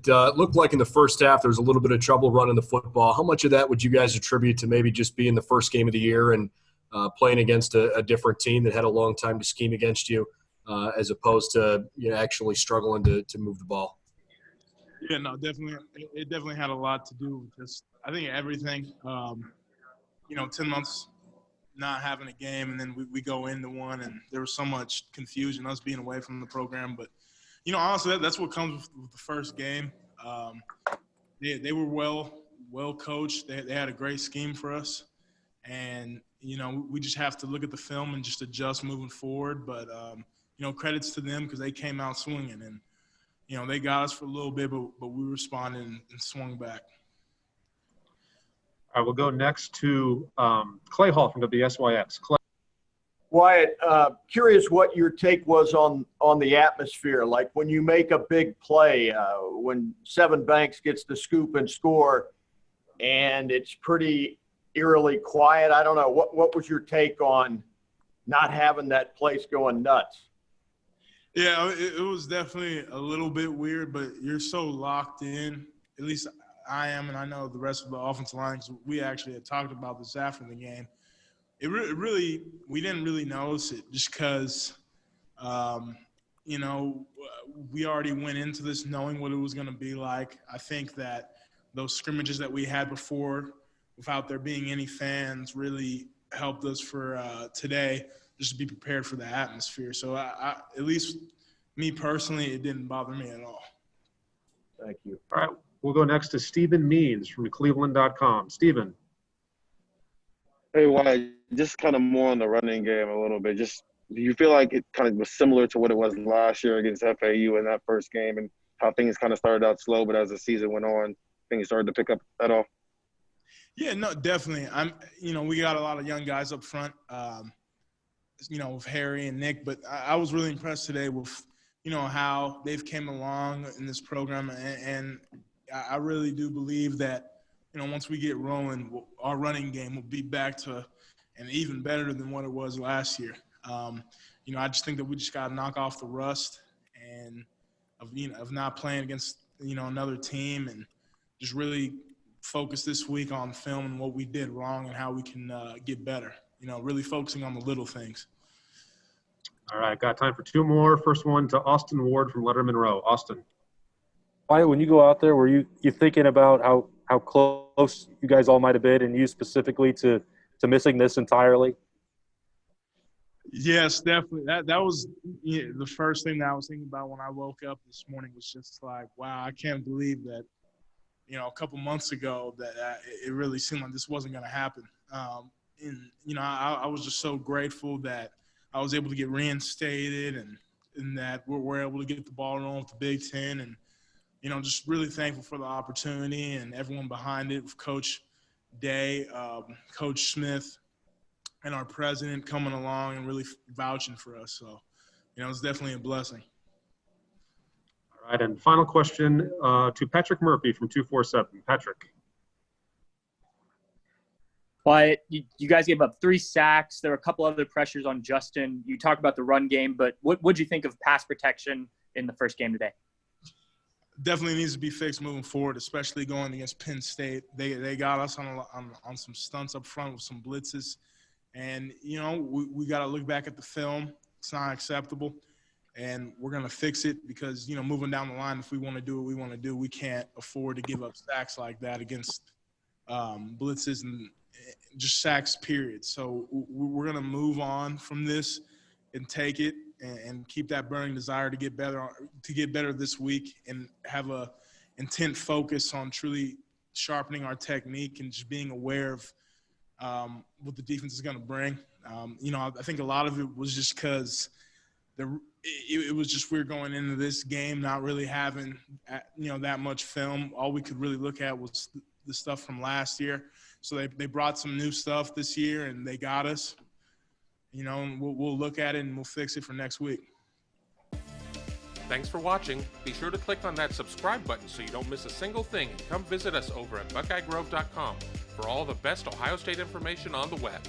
It looked like in the first half there was a little bit of trouble running the football. How much of that would you guys attribute to maybe just being the first game of the year and playing against a different team that had a long time to scheme against you, as opposed to actually struggling to move the ball? Yeah, no, definitely. It definitely had a lot to do with just, I think, everything. 10 months not having a game, and then we go into one, and there was so much confusion, us being away from the program. But, honestly, that's what comes with the first game. They were well coached. They had a great scheme for us. And, we just have to look at the film and just adjust moving forward. But, credits to them because they came out swinging. And, they got us for a little bit, but we responded and swung back. All right, we'll go next to Clay Hall from WSYX. Clay. Wyatt, curious what your take was on the atmosphere. Like when you make a big play, when Seven Banks gets the scoop and score, and it's pretty eerily quiet. I don't know. What was your take on not having that place going nuts? Yeah, it was definitely a little bit weird, but you're so locked in. At least I am, and I know the rest of the offensive line, because we actually had talked about this after the game. It really we didn't really notice it just because, we already went into this knowing what it was going to be like. I think that those scrimmages that we had before, without there being any fans, really helped us for today, just to be prepared for the atmosphere. So I at least me personally, it didn't bother me at all. Thank you. All right, we'll go next to Stephen Means from Cleveland.com. Stephen. Hey, Wyatt, just kind of more on the running game a little bit. Just do you feel like it kind of was similar to what it was last year against FAU in that first game, and how things kind of started out slow, but as the season went on, things started to pick up at all? Yeah, no, definitely. We got a lot of young guys up front, with Harry and Nick, but I was really impressed today with, how they've came along in this program, and I really do believe that, once we get rolling, our running game will be back to and even better than what it was last year. I just think that we just got to knock off the rust and of not playing against, another team, and just really focus this week on film and what we did wrong and how we can get better, really focusing on the little things. All right, got time for two more. First one to Austin Ward from Letterman Row. Austin. Wyatt, when you go out there, were you thinking about how close you guys all might have been, and you specifically to missing this entirely? Yes, definitely. That was the first thing that I was thinking about when I woke up this morning, was just like, wow, I can't believe that, a couple months ago that it really seemed like this wasn't going to happen. I was just so grateful that I was able to get reinstated and that we're able to get the ball rolling with the Big Ten, and, just really thankful for the opportunity and everyone behind it, with Coach Day, Coach Smith, and our president coming along and really vouching for us. So, it's definitely a blessing. All right, and final question to Patrick Murphy from 247. Patrick. Wyatt, you guys gave up 3 sacks. There were a couple other pressures on Justin. You talked about the run game, but what would you think of pass protection in the first game today? Definitely needs to be fixed moving forward, especially going against Penn State. They got us on some stunts up front with some blitzes. And, we got to look back at the film. It's not acceptable. And we're going to fix it because, moving down the line, if we want to do what we want to do, we can't afford to give up sacks like that against blitzes and just sacks, period. So we're going to move on from this and take it and keep that burning desire to get better this week, and have a intent focus on truly sharpening our technique and just being aware of what the defense is going to bring. I think a lot of it was just because it was just we're going into this game not really having that much film. All we could really look at was the stuff from last year. So they brought some new stuff this year, and they got us. And we'll look at it and we'll fix it for next week. Thanks for watching. Be sure to click on that subscribe button so you don't miss a single thing, and come visit us over at BuckeyeGrove.com for all the best Ohio State information on the web.